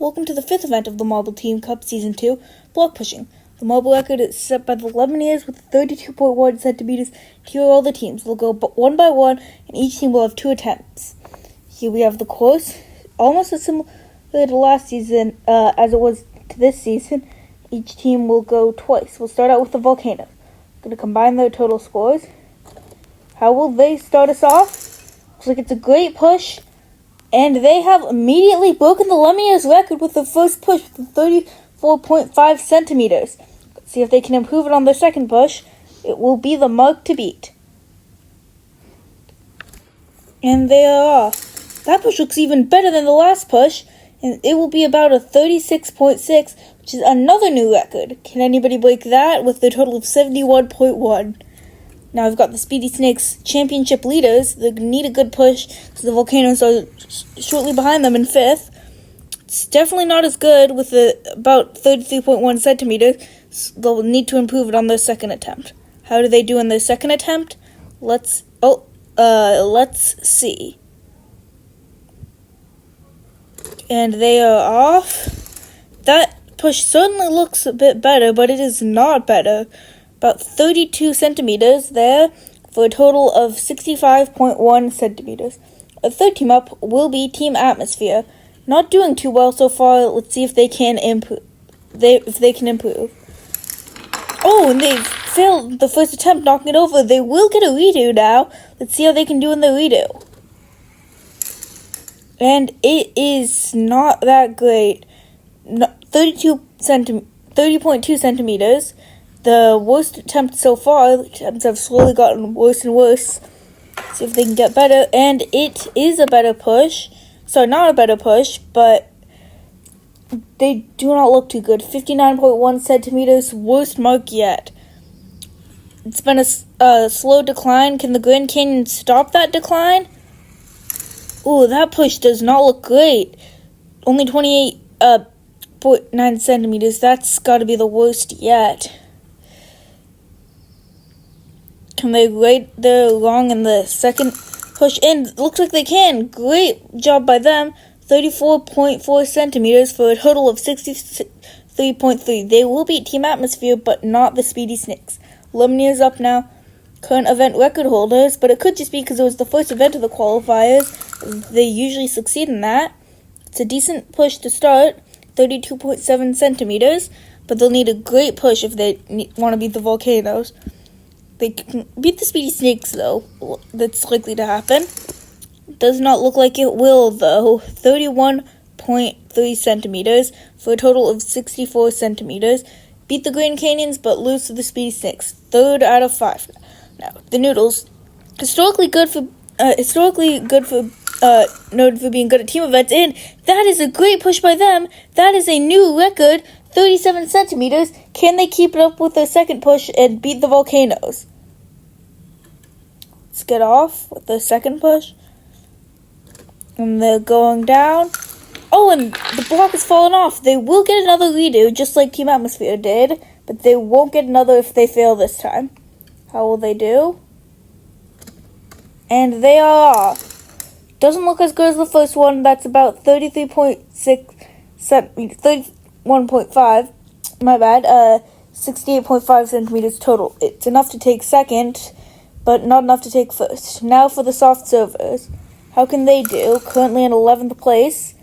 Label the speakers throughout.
Speaker 1: Welcome to the 5th event of the Marble Team Cup Season 2, block pushing. The marble record is set by the Lemonades with 32.1 centimeters. Here are all the teams. They'll go one by one, and each team will have 2 attempts. Here we have the course, almost as similar to last season as it was to this season. Each team will go twice. We'll start out with the volcano. Going to combine their total scores. How will they start us off? Looks like it's a great push. And they have immediately broken the Lemonades record with the first push with 34.5 centimeters. Let's see if they can improve it on their second push. It will be the mark to beat. And they are off. That push looks even better than the last push. And it will be about a 36.6, which is another new record. Can anybody break that with a total of 71.1? Now we've got the Speedy Snakes championship leaders. They need a good push because the Volcanoes are shortly behind them in 5th. It's definitely not as good with about 33.1 centimeters. So they'll need to improve it on their second attempt. How do they do in their second attempt? Let's see. And they are off. That push certainly looks a bit better, but it is not better. About 32 centimeters there for a total of 65.1 centimeters. A third team up will be Team Atmosphere. Not doing too well so far. Let's see if they can improve. Oh, and they failed the first attempt, knocking it over. They will get a redo now. Let's see how they can do in the redo. And it is not that great. 30.2 centimeters. The worst attempt so far. The attempts have slowly gotten worse and worse. See if they can get better. And it is a better push. Sorry, not a better push, but they do not look too good. 59.1 centimeters, worst mark yet. It's been a slow decline. Can the Grand Canyon stop that decline? Ooh, that push does not look great. Only 28.9 centimeters. That's got to be the worst yet. Can they ride their wrong in the second push? And looks like they can. Great job by them. 34.4 centimeters for a total of 63.3. They will beat Team Atmosphere, but not the Speedy Snakes. Lemonades up now. Current event record holders, but it could just be because it was the first event of the qualifiers. They usually succeed in that. It's a decent push to start. 32.7 centimeters, but they'll need a great push if they want to beat the Volcanoes. They can beat the Speedy Snakes, though. That's likely to happen. Does not look like it will, though. 31.3 centimeters for a total of 64 centimeters. Beat the Grand Canyons, but lose to the Speedy Snakes. 3rd out of 5. Now, the Noodles, historically noted for being good at team events, and that is a great push by them. That is a new record. 37 centimeters. Can they keep it up with their second push and beat the Volcanoes? Let's get off with the second push. And they're going down. Oh, and the block has fallen off. They will get another redo, just like Team Atmosphere did, but they won't get another if they fail this time. How will they do? And they are off. Doesn't look as good as the first one. That's about 33.6 centimeters. 31.5, my bad, 68.5 centimeters total. It's enough to take second, but not enough to take first. Now for the soft servers. How can they do? Currently in 11th place.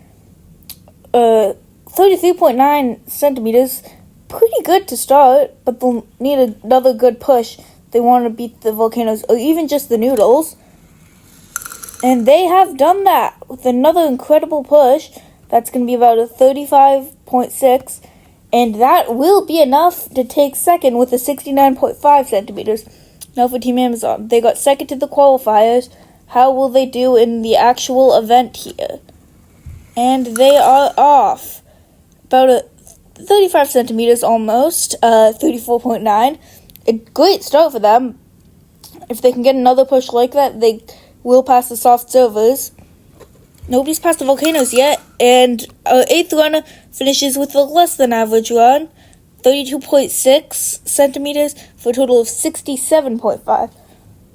Speaker 1: 33.9 centimeters. Pretty good to start, but they'll need another good push. They want to beat the Volcanoes, or even just the Noodles. And they have done that with another incredible push. That's going to be about a 35.6, and that will be enough to take second with a 69.5 centimeters. Now for Team Amazon. They got second to the qualifiers. How will they do in the actual event here? And they are off. About a 35 centimeters almost, 34.9. A great start for them. If they can get another push like that, they will pass the soft servers. Nobody's passed the Volcanoes yet, and our 8th runner finishes with a less than average run, 32.6 centimeters for a total of 67.5.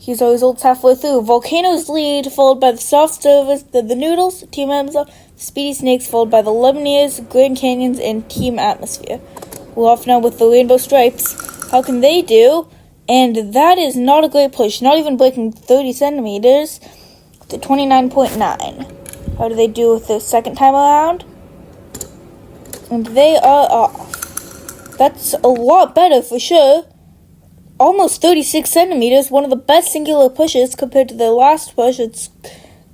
Speaker 1: Here's our results halfway through. Volcanoes lead, followed by the soft servers, then the Noodles, Team Amazon, Speedy Snakes, followed by the Lumineers, Grand Canyons, and Team Atmosphere. We're off now with the Rainbow Stripes. How can they do? And that is not a great push, not even breaking 30 centimeters to 29.9. How do they do with the second time around? And they are off. That's a lot better for sure. Almost 36 centimeters, one of the best singular pushes compared to their last push. It's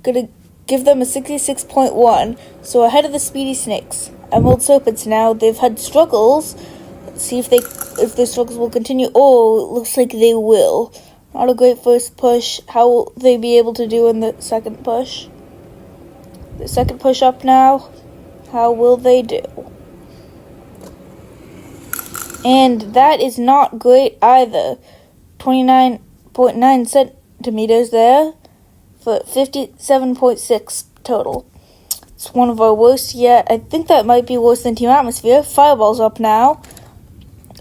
Speaker 1: going to give them a 66.1, so ahead of the Speedy Snakes. Emerald Serpents now, they've had struggles. Let's see if their struggles will continue. Oh, it looks like they will. Not a great first push. How will they be able to do in the second push? The second push up now. How will they do? And that is not great either. 29.9 centimeters there for 57.6 total. It's one of our worst yet. I think that might be worse than Team Atmosphere. Fireball's up now.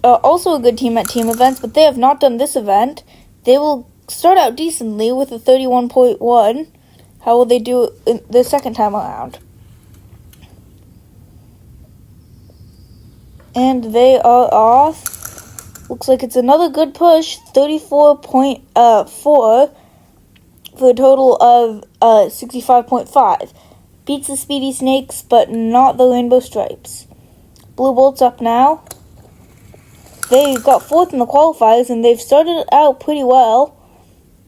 Speaker 1: Also a good team at team events, but they have not done this event. They will start out decently with a 31.1. How will they do it the second time around? And they are off. Looks like it's another good push. 34.4 for a total of 65.5. Beats the Speedy Snakes, but not the Rainbow Stripes. Blue Bolts up now. They got fourth in the qualifiers, and they've started out pretty well.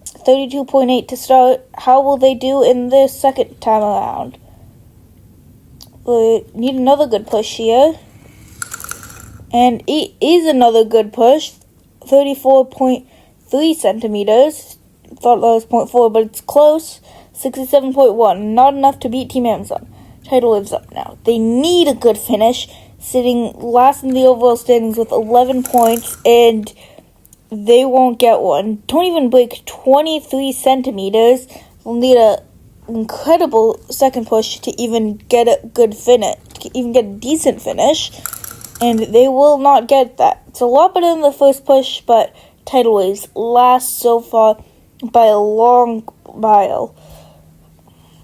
Speaker 1: 32.8 to start. How will they do in their second time around? We need another good push here. And it is another good push. 34.3 centimeters. Thought that was 0.4, but it's close. 67.1. Not enough to beat Team Amazon. Title lives up now. They need a good finish. Sitting last in the overall standings with 11 points, and they won't get one. Don't even break 23 centimeters. They'll need an incredible second push to even get a good finish, to even get a decent finish, and they will not get that. It's a lot better than the first push, but Tidal Waves last so far by a long mile.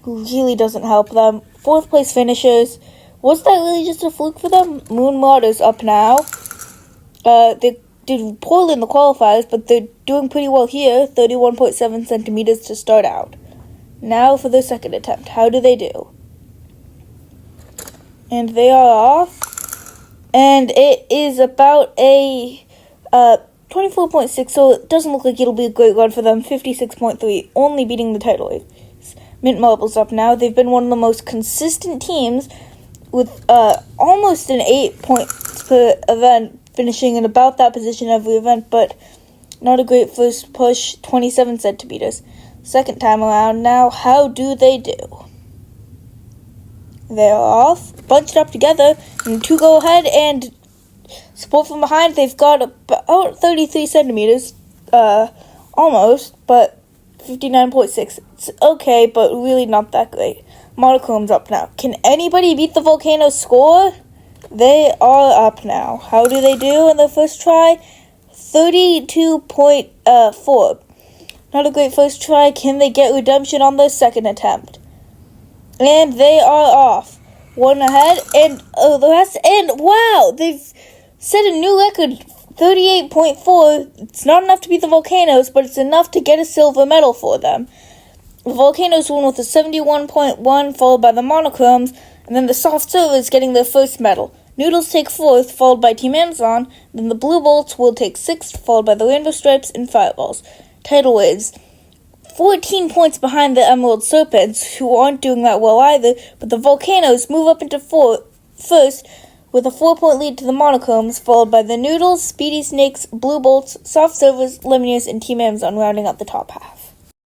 Speaker 1: Really doesn't help them. Fourth place finishers. Was that really just a fluke for them? Moon Martyrs up now. They did poorly in the qualifiers, but they're doing pretty well here. 31.7 centimeters to start out. Now for their second attempt. How do they do? And they are off. And it is about a 24.6, so it doesn't look like it'll be a great run for them. 56.3, only beating the Tidal Waves. Mint Marbles up now. They've been one of the most consistent teams with almost an 8 points per event, finishing in about that position every event, but not a great first push, 27 centimeters. Second time around now, how do they do? They're off, bunched up together, and two go ahead, and support from behind. They've got about 33 centimeters, almost, but 59.6. It's okay, but really not that great. Monochrome's up now. Can anybody beat the Volcano score? They are up now. How do they do in their first try? 32.4. Not a great first try. Can they get redemption on their second attempt? And they are off. One ahead, and the rest, and wow! They've set a new record, 38.4. It's not enough to beat the Volcanoes, but it's enough to get a silver medal for them. The Volcanoes won with a 71.1, followed by the Monochromes, and then the Soft Servers getting their first medal. Noodles take fourth, followed by Team Amazon, then the Blue Bolts will take sixth, followed by the Rainbow Stripes and Fireballs. Tidal Waves, 14 points behind the Emerald Serpents, who aren't doing that well either, but the Volcanoes move up into first, with a 4-point lead to the Monochromes, followed by the Noodles, Speedy Snakes, Blue Bolts, Soft Servers, Lumineers, and Team Amazon rounding out the top half.